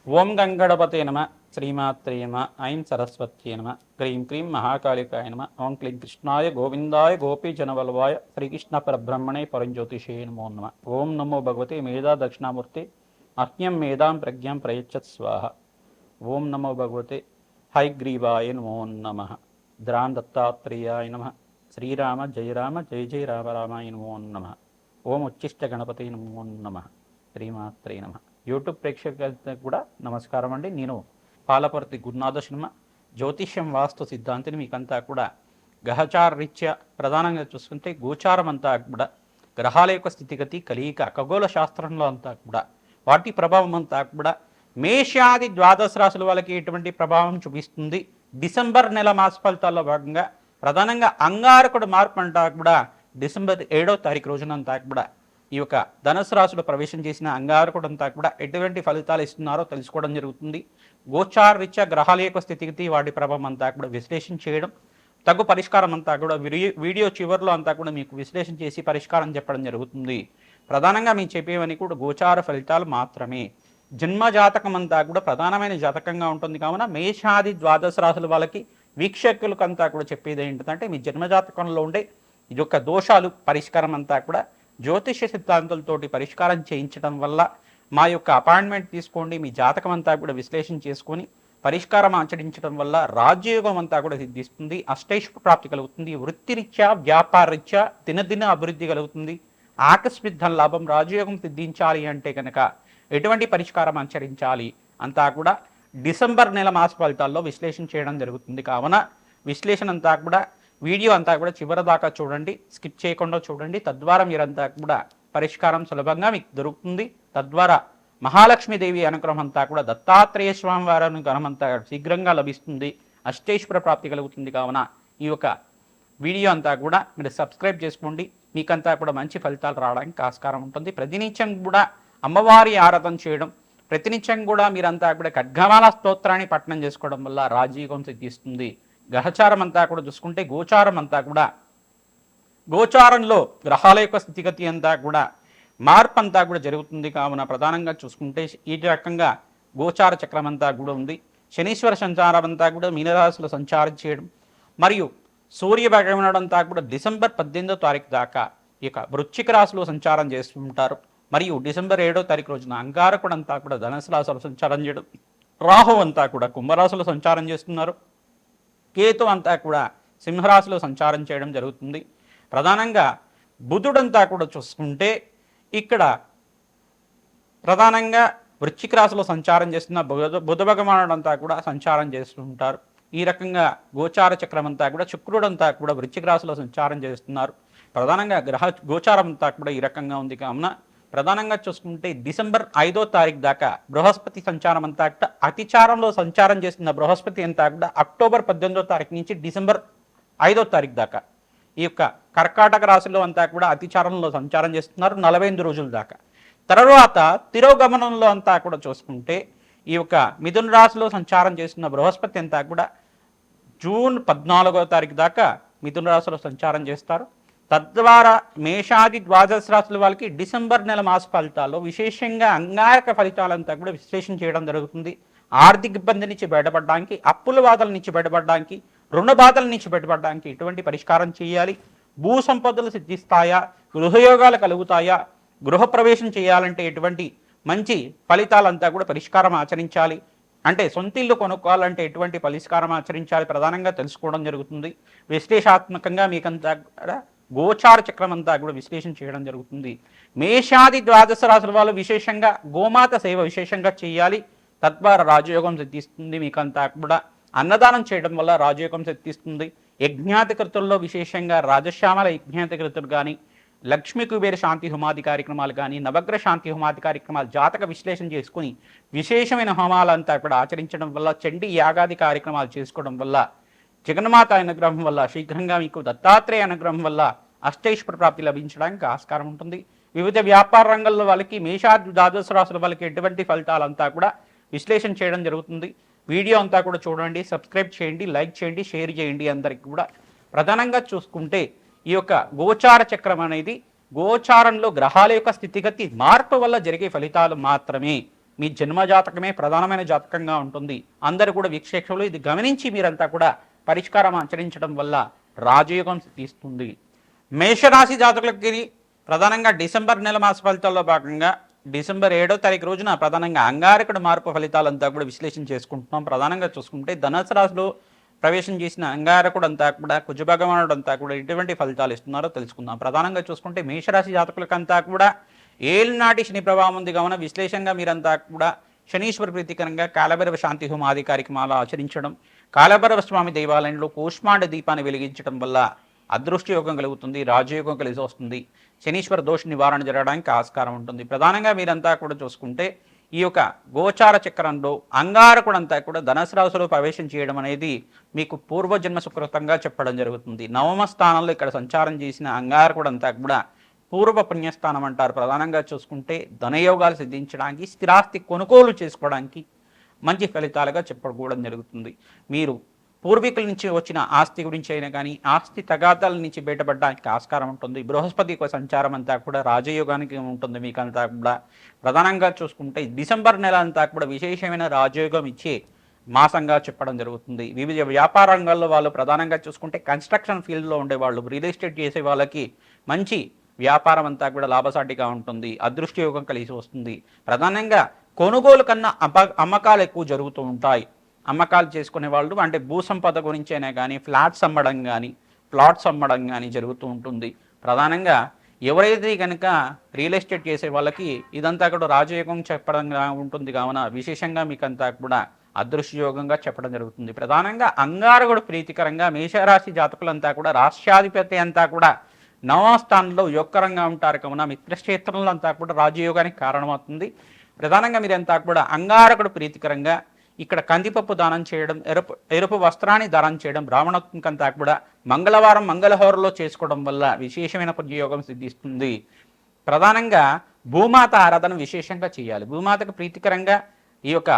ఓం గంగణపతే నమ శ్రీమాత్రే నమ ఐం సరస్వత్యే నమ క్రీం క్రీం మహాకాళికాయ నమ ఓం క్లీం కృష్ణాయ గోవిందాయ గోపీజనవల్వాయ శ్రీకృష్ణ పరబ్రహ్మణే పరంజ్యోతిషే నమో నమ ఓం నమో భగవతే మేధా దక్షిణామూర్తి అహ్యం మేధాం ప్రజ్ఞాం ప్రయచ్చత్ స్వాహ ఓం నమో భగవతే హైగ్రీవాయ నమో నమ ద్రాన్ దత్తాత్రేయాయ నమ శ్రీరామ జయ రామ జయ జయ రామ రామాయ నమో నమ ఓం ఉచ్చిష్ట గణపతి నమో నమ శ్రీమాత్రే నమ యూట్యూబ్ ప్రేక్షకులకు కూడా నమస్కారం అండి. నేను పాలపర్తి గురునాథ శర్మ, జ్యోతిష్యం వాస్తు సిద్ధాంతిని. మీకంతా కూడా గ్రహచార రీత్యా ప్రధానంగా చూసుకుంటే గోచారం అంతా కూడా గ్రహాల యొక్క స్థితిగతి కలియిక ఖగోళ శాస్త్రంలో అంతా కూడా వాటి ప్రభావం అంతా కూడా మేషాది ద్వాదశ రాశుల వాళ్ళకి ఎటువంటి ప్రభావం చూపిస్తుంది. డిసెంబర్ నెల మాస ఫలితాల్లో భాగంగా ప్రధానంగా అంగారకుడు మార్పు అంతా కూడా డిసెంబర్ 7వ తారీఖు రోజునంతా కూడా ఈ యొక్క ధనుసు రాశిలో ప్రవేశం చేసిన అంగారకుడు అంతా కూడా ఎటువంటి ఫలితాలు ఇస్తున్నారో తెలుసుకోవడం జరుగుతుంది. గోచార రీత్యా గ్రహాల యొక్క స్థితిగతి వాటి ప్రభావం అంతా కూడా విశ్లేషణ చేయడం, తగు పరిష్కారం అంతా కూడా వీడియో చివరిలో అంతా కూడా మీకు విశ్లేషణ చేసి పరిష్కారం చెప్పడం జరుగుతుంది. ప్రధానంగా మేము చెప్పేవని కూడా గోచార ఫలితాలు మాత్రమే. జన్మ జాతకం అంతా కూడా ప్రధానమైన జాతకంగా ఉంటుంది కావున మేషాది ద్వాదశ రాశుల వాళ్ళకి వీక్షకులకంతా కూడా చెప్పేది ఏంటంటే మీ జన్మజాతకంలో ఉండే ఈ యొక్క దోషాలు పరిష్కారం అంతా కూడా జ్యోతిష్య సిద్ధాంతాలతోటి పరిష్కారం చేయించడం వల్ల మా యొక్క అపాయింట్మెంట్ తీసుకోండి, మీ జాతకం అంతా కూడా విశ్లేషణ చేసుకొని పరిష్కారం ఆచరించడం వల్ల రాజ్యయోగం అంతా కూడా సిద్ధిస్తుంది, అష్టైశ్వర్య ప్రాప్తి కలుగుతుంది, వృత్తిరీత్యా వ్యాపారరీత్యా దినదిన అభివృద్ధి కలుగుతుంది, ఆకస్మిక ధన లాభం. రాజయోగం సిద్ధించాలి అంటే కనుక ఎటువంటి పరిష్కారం ఆచరించాలి అంతా కూడా డిసెంబర్ నెల మాస ఫలితాల్లో విశ్లేషణ చేయడం జరుగుతుంది. కావున విశ్లేషణ అంతా కూడా వీడియో అంతా కూడా చివరి దాకా చూడండి, స్కిప్ చేయకుండా చూడండి. తద్వారా మీరంతా కూడా పరిష్కారం సులభంగా మీకు దొరుకుతుంది. తద్వారా మహాలక్ష్మీదేవి అనుగ్రహం అంతా కూడా దత్తాత్రేయ స్వామి వారి అనుగ్రహం అంతా శీఘ్రంగా లభిస్తుంది, అష్టైశ్వర ప్రాప్తి కలుగుతుంది. కావున ఈ యొక్క వీడియో అంతా కూడా మీరు సబ్స్క్రైబ్ చేసుకోండి, మీకంతా కూడా మంచి ఫలితాలు రావడానికి ఆస్కారం ఉంటుంది. ప్రతినిత్యం కూడా అమ్మవారి ఆరాధన చేయడం, ప్రతినిత్యం కూడా మీరంతా కూడా ఖడ్గమాల స్తోత్రాన్ని పఠనం చేసుకోవడం వల్ల రాజయోగం సిద్ధిస్తుంది. గ్రహచారం అంతా కూడా చూసుకుంటే గోచారం అంతా కూడా గోచారంలో గ్రహాల యొక్క స్థితిగతి అంతా కూడా మార్పు అంతా కూడా జరుగుతుంది. కావున ప్రధానంగా చూసుకుంటే ఈ రకంగా గోచార చక్రం అంతా కూడా ఉంది. శనీశ్వర సంచారం అంతా కూడా మీనరాశిలో సంచారం చేయడం మరియు సూర్య భగవానుడు అంతా కూడా డిసెంబర్ 18వ తారీఖు దాకా ఈ యొక్క వృశ్చిక రాశిలో సంచారం చేస్తుంటారు. మరియు డిసెంబర్ 7వ తారీఖు రోజున అంగారకుడు అంతా కూడా ధనుసు రాశిలో సంచారం చేయడం, రాహు అంతా కూడా కుంభరాశిలో సంచారం చేస్తున్నారు, కేతు అంతా కూడా సింహరాశిలో సంచారం చేయడం జరుగుతుంది. ప్రధానంగా బుధుడంతా కూడా చూసుకుంటే ఇక్కడ ప్రధానంగా వృశ్చిక రాశిలో సంచారం చేస్తున్న బుధ భగవానుడు అంతా కూడా సంచారం చేస్తుంటారు. ఈ రకంగా గోచార చక్రం అంతా కూడా శుక్రుడంతా కూడా వృశ్చిక రాశిలో సంచారం చేస్తున్నారు. ప్రధానంగా గోచారం అంతా కూడా ఈ రకంగా ఉంది. కావున ప్రధానంగా చూసుకుంటే డిసెంబర్ 5వ తారీఖు దాకా బృహస్పతి సంచారం అంతా కూడా అతిచారంలో సంచారం చేస్తున్న బృహస్పతి అంతా కూడా అక్టోబర్ 18వ తారీఖు నుంచి డిసెంబర్ 5వ తారీఖు దాకా ఈ యొక్క కర్కాటక రాశిలో అంతా కూడా అతిచారంలో సంచారం చేస్తున్నారు 48 రోజుల దాకా. తర్వాత తిరోగమనంలో అంతా కూడా చూసుకుంటే ఈ యొక్క మిథున రాశిలో సంచారం చేస్తున్న బృహస్పతి అంతా కూడా జూన్ 14వ తారీఖు దాకా మిథున రాశిలో సంచారం చేస్తారు. తద్వారా మేషాది ద్వాదశ రాశుల వాళ్ళకి డిసెంబర్ నెల మాస ఫలితాల్లో విశేషంగా అంగారక ఫలితాలంతా కూడా విశ్లేషణ చేయడం జరుగుతుంది. ఆర్థిక ఇబ్బంది నుంచి బయటపడడానికి, అప్పుల బాధల నుంచి బయటపడడానికి, రుణ బాధల నుంచి బయటపడడానికి ఎటువంటి పరిష్కారం చేయాలి, భూ సంపదలు సిద్ధిస్తాయా, గృహయోగాలు కలుగుతాయా, గృహప్రవేశం చేయాలంటే ఎటువంటి మంచి ఫలితాలంతా కూడా పరిష్కారం ఆచరించాలి, అంటే సొంత ఇల్లు కొనుక్కోవాలంటే ఎటువంటి పరిష్కారం ఆచరించాలి ప్రధానంగా తెలుసుకోవడం జరుగుతుంది. విశ్లేషాత్మకంగా మీకంతా గోచార చక్రం అంతా కూడా విశ్లేషణ చేయడం జరుగుతుంది. మేషాది ద్వాదశ రాశుల వాళ్ళు విశేషంగా గోమాత సేవ విశేషంగా చేయాలి, తద్వారా రాజయోగం సిద్ధిస్తుంది. మీకంతా కూడా అన్నదానం చేయడం వల్ల రాజయోగం సిద్ధిస్తుంది. యజ్ఞాతికృతుల్లో విశేషంగా రాజశ్యామల యజ్ఞాతికృతులు కానీ, లక్ష్మీ కుబేర శాంతి హోమాది కార్యక్రమాలు కానీ, నవగ్రహ శాంతి హోమాది కార్యక్రమాలు జాతక విశ్లేషణ చేసుకుని విశేషమైన హోమాలంతా కూడా ఆచరించడం వల్ల, చండీ యాగాది కార్యక్రమాలు చేసుకోవడం వల్ల, జగన్మాత అనుగ్రహం వల్ల, శీఘ్రంగా మీకు దత్తాత్రేయ అనుగ్రహం వల్ల అష్టైశ్వర్య ప్రాప్తి లభించడానికి ఆస్కారం ఉంటుంది. వివిధ వ్యాపార రంగంలో వాళ్ళకి మేషాది ద్వాదశ రాశుల వాళ్ళకి ఎటువంటి ఫలితాలంతా కూడా విశ్లేషణ చేయడం జరుగుతుంది. వీడియో అంతా కూడా చూడండి, సబ్స్క్రైబ్ చేయండి, లైక్ చేయండి, షేర్ చేయండి. అందరికీ కూడా ప్రధానంగా చూసుకుంటే ఈ యొక్క గోచార చక్రం అనేది గోచారంలో గ్రహాల యొక్క స్థితిగతి మార్పు వల్ల జరిగే ఫలితాలు మాత్రమే. మీ జన్మజాతకమే ప్రధానమైన జాతకంగా ఉంటుంది. అందరూ కూడా వీక్షకులు ఇది గమనించి మీరంతా కూడా పరిష్కారం ఆచరించడం వల్ల రాజయోగం సిద్ధిస్తుంది. మేషరాశి జాతకులకి ప్రధానంగా డిసెంబర్ నెల మాస ఫలితాల్లో భాగంగా డిసెంబర్ 7వ తారీఖు రోజున ప్రధానంగా అంగారకుడు మార్పు ఫలితాలంతా కూడా విశ్లేషణ చేసుకుంటున్నాం. ప్రధానంగా చూసుకుంటే ధనుసు రాశిలో ప్రవేశం చేసిన అంగారకుడు అంతా కూడా కుజభగవానుడు అంతా కూడా ఎటువంటి ఫలితాలు ఇస్తున్నారో తెలుసుకుందాం. ప్రధానంగా చూసుకుంటే మేషరాశి జాతకులకంతా కూడా ఏలినాటి శని ప్రభావం ఉంది కావున విశ్లేషంగా మీరంతా కూడా శనీశ్వర ప్రీతికరంగా కాలభైరవ శాంతి హోమాది కార్యక్రమాలు ఆచరించడం, కాలభైరవ స్వామి దేవాలయంలో కూష్మాండ దీపాన్ని వెలిగించడం వల్ల అదృష్టయోగం కలుగుతుంది, రాజయోగం కలిసి వస్తుంది. శనీశ్వర దోష నివారణ జరగడానికి ఆస్కారం ఉంటుంది. ప్రధానంగా మీరంతా కూడా చూసుకుంటే ఈ యొక్క గోచార చక్రంలో అంగారకుడంతా కూడా ధనుసు రాశిలో ప్రవేశం చేయడం అనేది మీకు పూర్వజన్మ సుకృతంగా చెప్పడం జరుగుతుంది. నవమ స్థానంలో ఇక్కడ సంచారం చేసిన అంగారకుడంతా కూడా పూర్వ పుణ్యస్థానం అంటారు. ప్రధానంగా చూసుకుంటే ధనయోగాలు సిద్ధించడానికి, స్థిరాస్తి కొనుగోలు చేసుకోవడానికి మంచి ఫలితాలుగా చెప్పడం జరుగుతుంది. మీరు పూర్వీకుల నుంచి వచ్చిన ఆస్తి గురించి అయినా కానీ ఆస్తి తగాదాల నుంచి బయటపడడానికి ఆస్కారం ఉంటుంది. బృహస్పతి సంచారం అంతా కూడా రాజయోగానికి ఉంటుంది. మీకంతా కూడా ప్రధానంగా చూసుకుంటే డిసెంబర్ నెల అంతా కూడా విశేషమైన రాజయోగం ఇచ్చే మాసంగా చెప్పడం జరుగుతుంది. వివిధ వ్యాపార రంగాల్లో వాళ్ళు ప్రధానంగా చూసుకుంటే కన్స్ట్రక్షన్ ఫీల్డ్లో ఉండేవాళ్ళు, రియల్ ఎస్టేట్ చేసే వాళ్ళకి మంచి వ్యాపారం అంతా కూడా లాభసాటిగా ఉంటుంది. అదృష్టయోగం కలిసి వస్తుంది. ప్రధానంగా కొనుగోలు కన్నా అమ్మకాలు ఎక్కువ జరుగుతూ ఉంటాయి. అమ్మకాలు చేసుకునే వాళ్ళు అంటే భూ సంపద గురించి అయినా కానీ ఫ్లాట్స్ అమ్మడం కానీ ప్లాట్స్ అమ్మడం కానీ జరుగుతూ ఉంటుంది. ప్రధానంగా ఎవరైతే కనుక రియల్ ఎస్టేట్ చేసే వాళ్ళకి ఇదంతా కూడా రాజయోగం చెప్పడం ఉంటుంది కావున విశేషంగా మీకంతా కూడా అదృష్టయోగంగా చెప్పడం జరుగుతుంది. ప్రధానంగా అంగారకుడు ప్రీతికరంగా మేషరాశి జాతకులంతా కూడా రాష్ట్రాధిపతి అంతా కూడా నవమ స్థానంలో యొక్కరంగా ఉంటారు కావున మిత్రక్షేత్రంలో అంతా కూడా రాజయోగానికి కారణమవుతుంది. ప్రధానంగా మీరంతా కూడా అంగారకుడు ప్రీతికరంగా ఇక్కడ కందిపప్పు దానం చేయడం, ఎరుపు వస్త్రాన్ని దానం చేయడం, బ్రాహ్మణత్వంకంతా కూడా మంగళవారం మంగళహోరలో చేసుకోవడం వల్ల విశేషమైన పుణ్యయోగం సిద్ధిస్తుంది. ప్రధానంగా భూమాత ఆరాధన విశేషంగా చేయాలి. భూమాతకు ప్రీతికరంగా ఈ యొక్క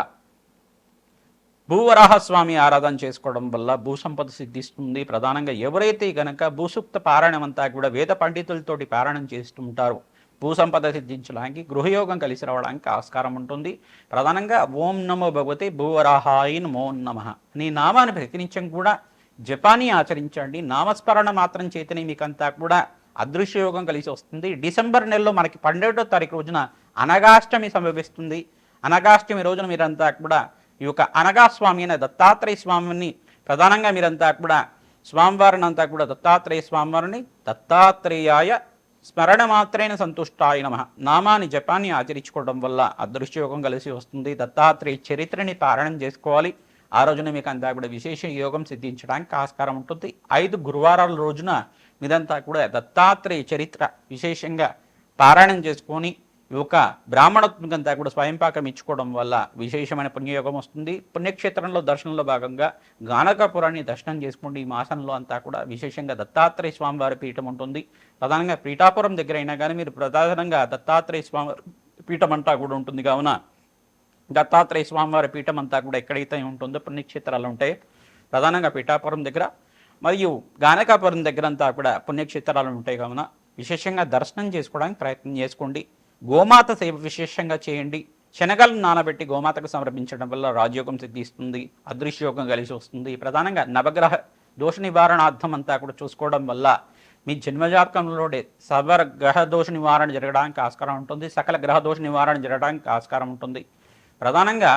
భూవరాహస్వామి ఆరాధన చేసుకోవడం వల్ల భూసంపద సిద్ధిస్తుంది. ప్రధానంగా ఎవరైతే గనక భూసూక్త పారాయణం అంతా కూడా వేద పండితులతోటి పారాయణం చేస్తుంటారో భూసంపద సిద్ధించడానికి, గృహయోగం కలిసి రావడానికి ఆస్కారం ఉంటుంది. ప్రధానంగా ఓం నమో భగవతే భూవరాహాయ నమో నమః నీ నామాన్ని ప్రతినిత్యం కూడా జపాన్ని ఆచరించండి. నామస్మరణ మాత్రం చేతనే మీకంతా కూడా అదృశ్యయోగం కలిసి వస్తుంది. డిసెంబర్ నెలలో మనకి 12వ తారీఖు రోజున అనగాష్టమి సంభవిస్తుంది. అనగాష్టమి రోజున మీరంతా కూడా ఈ యొక్క అనగాస్వామి అయిన దత్తాత్రేయ స్వామిని ప్రధానంగా మీరంతా కూడా స్వామివారిని అంతా కూడా దత్తాత్రేయ స్వామివారిని దత్తాత్రేయాయ స్మరణ మాత్రైన సంతుష్టాయ నమః నామాన్ని జపాన్ని ఆచరించుకోవడం వల్ల అదృష్టయోగం కలిసి వస్తుంది. దత్తాత్రేయ చరిత్రని పారాయణం చేసుకోవాలి. ఆ రోజున మీకు అంతా కూడా విశేష యోగం సిద్ధించడానికి ఆస్కారం ఉంటుంది. 5 గురువారాల రోజున మీరంతా కూడా దత్తాత్రేయ చరిత్ర విశేషంగా పారాయణం చేసుకొని ఈ యొక్క బ్రాహ్మణత్వంకంతా కూడా స్వయంపాకం ఇచ్చుకోవడం వల్ల విశేషమైన పుణ్యయోగం వస్తుంది. పుణ్యక్షేత్రంలో దర్శనంలో భాగంగా గానకాపురాన్ని దర్శనం చేసుకోండి. ఈ మాసంలో అంతా కూడా విశేషంగా దత్తాత్రేయ స్వామివారి పీఠం ఉంటుంది. ప్రధానంగా పీఠాపురం దగ్గర అయినా కానీ మీరు ప్రధానంగా దత్తాత్రేయ స్వామి పీఠం అంతా కూడా ఉంటుంది కావున దత్తాత్రేయ స్వామివారి పీఠం అంతా కూడా ఎక్కడైతే ఉంటుందో పుణ్యక్షేత్రాలు ఉంటాయి. ప్రధానంగా పీఠాపురం దగ్గర మరియు గానకాపురం దగ్గర అంతా కూడా పుణ్యక్షేత్రాలు ఉంటాయి కావున విశేషంగా దర్శనం చేసుకోవడానికి ప్రయత్నం చేసుకోండి. గోమాత సేవ విశేషంగా చేయండి. శనగలను నానబెట్టి గోమాతకు సమర్పించడం వల్ల రాజయోగం సిద్ధిస్తుంది. అదృశ్యయోగం కలిసి వస్తుంది. ప్రధానంగా నవగ్రహ దోష నివారణార్థం అంతా కూడా చూసుకోవడం వల్ల మీ జన్మజాతకంలోనే సర్వ గ్రహ దోష నివారణ జరగడానికి ఆస్కారం ఉంటుంది. సకల గ్రహ దోష నివారణ జరగడానికి ఆస్కారం ఉంటుంది. ప్రధానంగా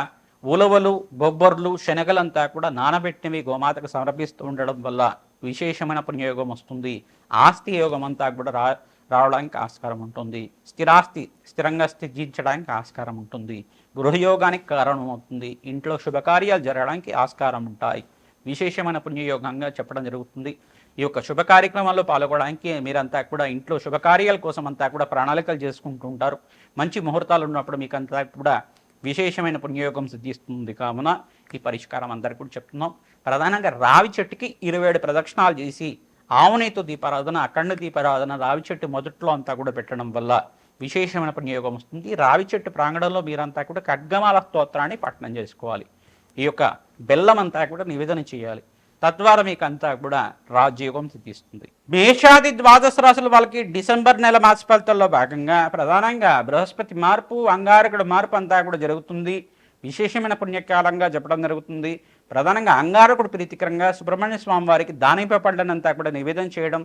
ఉలవలు, బొబ్బర్లు, శనగలంతా కూడా నానబెట్టినవి గోమాతకు సమర్పిస్తూ ఉండడం వల్ల విశేషమైన పుణ్యయోగం వస్తుంది. ఆస్తి యోగం అంతా కూడా రావడానికి ఆస్కారం ఉంటుంది. స్థిరాస్తి స్థిరంగా స్థితించడానికి ఆస్కారం ఉంటుంది. గృహయోగానికి కారణమవుతుంది. ఇంట్లో శుభకార్యాలు జరగడానికి ఆస్కారం ఉంటాయి. విశేషమైన పుణ్యయోగంగా చెప్పడం జరుగుతుంది. ఈ యొక్క శుభ కార్యక్రమాల్లో పాల్గొనడానికి మీరంతా కూడా ఇంట్లో శుభకార్యాల కోసం అంతా కూడా ప్రణాళికలు చేసుకుంటూ ఉంటారు. మంచి ముహూర్తాలు ఉన్నప్పుడు మీకంతా కూడా విశేషమైన పుణ్యయోగం సిద్ధిస్తుంది కావున ఈ పరిష్కారం అందరికీ కూడా చెప్తున్నాం. ప్రధానంగా రావి చెట్టుకి 27 ప్రదక్షిణాలు చేసి ఆవునేతో దీపారాధన, అఖండ దీపారాధన రావి చెట్టు మొదట్లో అంతా కూడా పెట్టడం వల్ల విశేషమైన పుణ్యయోగం వస్తుంది. రావి చెట్టు ప్రాంగణంలో మీరంతా కూడా ఖడ్గమాల స్తోత్రాన్ని పఠనం చేసుకోవాలి. ఈ యొక్క బెల్లం అంతా కూడా నివేదన చేయాలి. తద్వారా మీకు అంతా కూడా రాజయోగం సిద్ధిస్తుంది. మేషాది ద్వాదశ రాశుల వాళ్ళకి డిసెంబర్ నెల మాస ఫలితాల్లో భాగంగా ప్రధానంగా బృహస్పతి మార్పు, అంగారకుడు మార్పు అంతా కూడా జరుగుతుంది. విశేషమైన పుణ్యకాలంగా చెప్పడం జరుగుతుంది. ప్రధానంగా అంగారకుడు ప్రీతికరంగా సుబ్రహ్మణ్య స్వామి వారికి దానిపై పడ్డనంతా కూడా నివేదన చేయడం,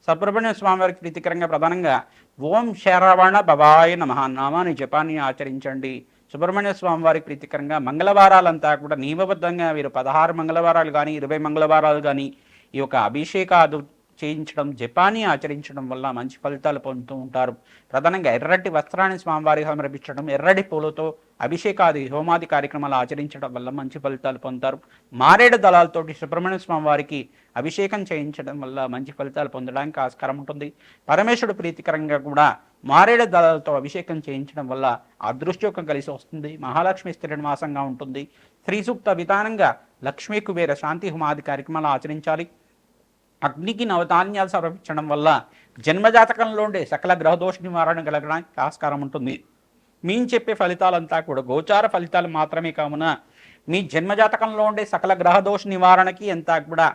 సుబ్రహ్మణ్య స్వామి వారికి ప్రీతికరంగా ప్రధానంగా ఓం శరవణ భవాయ నమః నామాన్ని జపాన్ని ఆచరించండి. సుబ్రహ్మణ్య స్వామి వారికి ప్రీతికరంగా మంగళవారాలంతా కూడా నియమబద్ధంగా వీరు 16 మంగళవారాలు కానీ 20 మంగళవారాలు కానీ ఈ యొక్క అభిషేకాలు చేయించడం, జపాన్ని ఆచరించడం వల్ల మంచి ఫలితాలు పొందుతూ ఉంటారు. ప్రధానంగా ఎర్రటి వస్త్రాన్ని స్వామివారికి సమర్పించడం, ఎర్రటి పూలతో అభిషేకాది హోమాది కార్యక్రమాలు ఆచరించడం వల్ల మంచి ఫలితాలు పొందుతారు. మారేడు దళాలతోటి సుబ్రహ్మణ్య స్వామి వారికి అభిషేకం చేయించడం వల్ల మంచి ఫలితాలు పొందడానికి ఆస్కారం ఉంటుంది. పరమేశ్వరుడు ప్రీతికరంగా కూడా మారేడు దళాలతో అభిషేకం చేయించడం వల్ల అదృష్టయోగం కలిసి వస్తుంది. మహాలక్ష్మి స్థిర నివాసంగా ఉంటుంది. శ్రీ సూక్త విధానంగా లక్ష్మీ కుబేర శాంతి హోమాది కార్యక్రమాలు ఆచరించాలి. అగ్నికి నవధాన్యాలు సమర్పించడం వల్ల జన్మజాతకంలో ఉండే సకల గ్రహదోష నివారణ కలగడానికి ఆస్కారం ఉంటుంది. మేము చెప్పే ఫలితాలంతా కూడా గోచార ఫలితాలు మాత్రమే కావున మీ జన్మజాతకంలో ఉండే సకల గ్రహదోష నివారణకి అంతా కూడా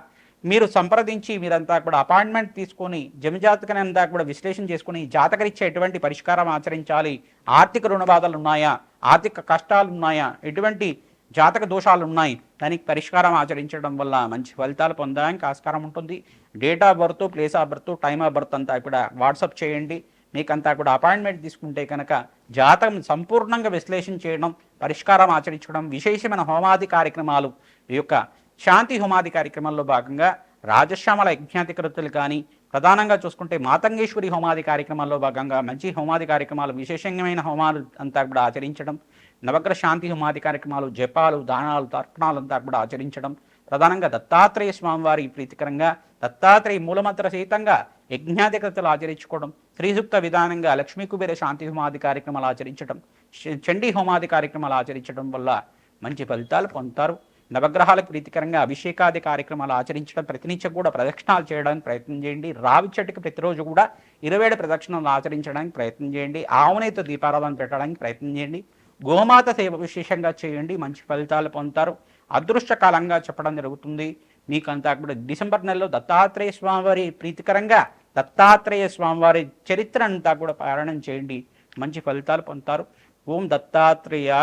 మీరు సంప్రదించి మీరంతా కూడా అపాయింట్మెంట్ తీసుకొని జన్మజాతకాన్ని అంతా కూడా విశ్లేషణ చేసుకుని జాతకరీత్యా ఎటువంటి పరిష్కారం ఆచరించాలి, ఆర్థిక రుణ బాధలు ఉన్నాయా, ఆర్థిక కష్టాలు ఉన్నాయా, ఎటువంటి జాతక దోషాలు ఉన్నాయి, దానికి పరిష్కారం ఆచరించడం వల్ల మంచి ఫలితాలు పొందడానికి ఆస్కారం ఉంటుంది. Date of birth, place of birth, time of birth అంతా కూడా వాట్సాప్ చేయండి. మీకంతా కూడా అపాయింట్మెంట్ తీసుకుంటే కనుక జాతకం సంపూర్ణంగా విశ్లేషణ చేయడం, పరిష్కారం ఆచరించడం, విశేషమైన హోమాది కార్యక్రమాలు, ఈ యొక్క శాంతి హోమాది కార్యక్రమాల్లో భాగంగా రాజశ్యామల యజ్ఞాధికృతులు కానీ ప్రధానంగా చూసుకుంటే మాతంగేశ్వరి హోమాది కార్యక్రమాల్లో భాగంగా మంచి హోమాది కార్యక్రమాలు, విశేషమైన హోమాలు అంతా కూడా ఆచరించడం, నవగ్రహ శాంతి హోమాది కార్యక్రమాలు, జపాలు, దానాలు, తర్పణాలు అంతా కూడా ఆచరించడం, ప్రధానంగా దత్తాత్రేయ స్వామివారి ప్రీతికరంగా దత్తాత్రేయ మూలమంత్ర సహితంగా యజ్ఞాధికృతులు ఆచరించుకోవడం, శ్రీసూక్త విధానంగా లక్ష్మీ కుబేర శాంతి హోమాది కార్యక్రమాలు ఆచరించడం, చండీ హోమాది కార్యక్రమాలు ఆచరించడం వల్ల మంచి ఫలితాలు పొందుతారు. నవగ్రహాలకు ప్రీతికరంగా అభిషేకాది కార్యక్రమాలు ఆచరించడం, ప్రతినిత్యం కూడా ప్రదక్షిణాలు చేయడానికి ప్రయత్నం చేయండి. రావి చెట్టుకి ప్రతిరోజు కూడా 27 ప్రదక్షిణాలు ఆచరించడానికి ప్రయత్నం చేయండి. ఆవునేతో దీపారాధన పెట్టడానికి ప్రయత్నం చేయండి. గోమాత సేవ విశేషంగా చేయండి, మంచి ఫలితాలు పొందుతారు. అదృష్టకాలంగా చెప్పడం జరుగుతుంది. మీకంతా కూడా డిసెంబర్ నెలలో దత్తాత్రేయ స్వామివారి ప్రీతికరంగా దత్తాత్రేయ స్వామివారి చరిత్ర అంతా కూడా పారాయణం చేయండి, మంచి ఫలితాలు పొందుతారు. ఓం దత్తాత్రేయ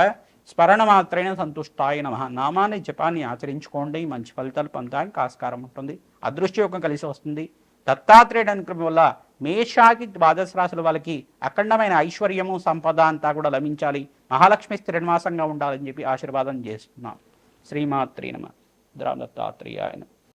స్మరణ మాత్రైన సంతుష్టాయ నమః నామాన్ని జపాన్ని ఆచరించుకోండి, మంచి ఫలితాలు పొందడానికి ఆస్కారం ఉంటుంది. అదృష్టయోగం కలిసి వస్తుంది. దత్తాత్రేయుడు అనుగ్రహం వల్ల మేషాకి ద్వాదశ రాశుల వాళ్ళకి అఖండమైన ఐశ్వర్యము, సంపద అంతా కూడా లభించాలి. మహాలక్ష్మి స్థిర నివాసంగా ఉండాలని చెప్పి ఆశీర్వాదం చేస్తున్నాం. శ్రీమాత్రే నమః. దత్తాత్రేయాయ నమః.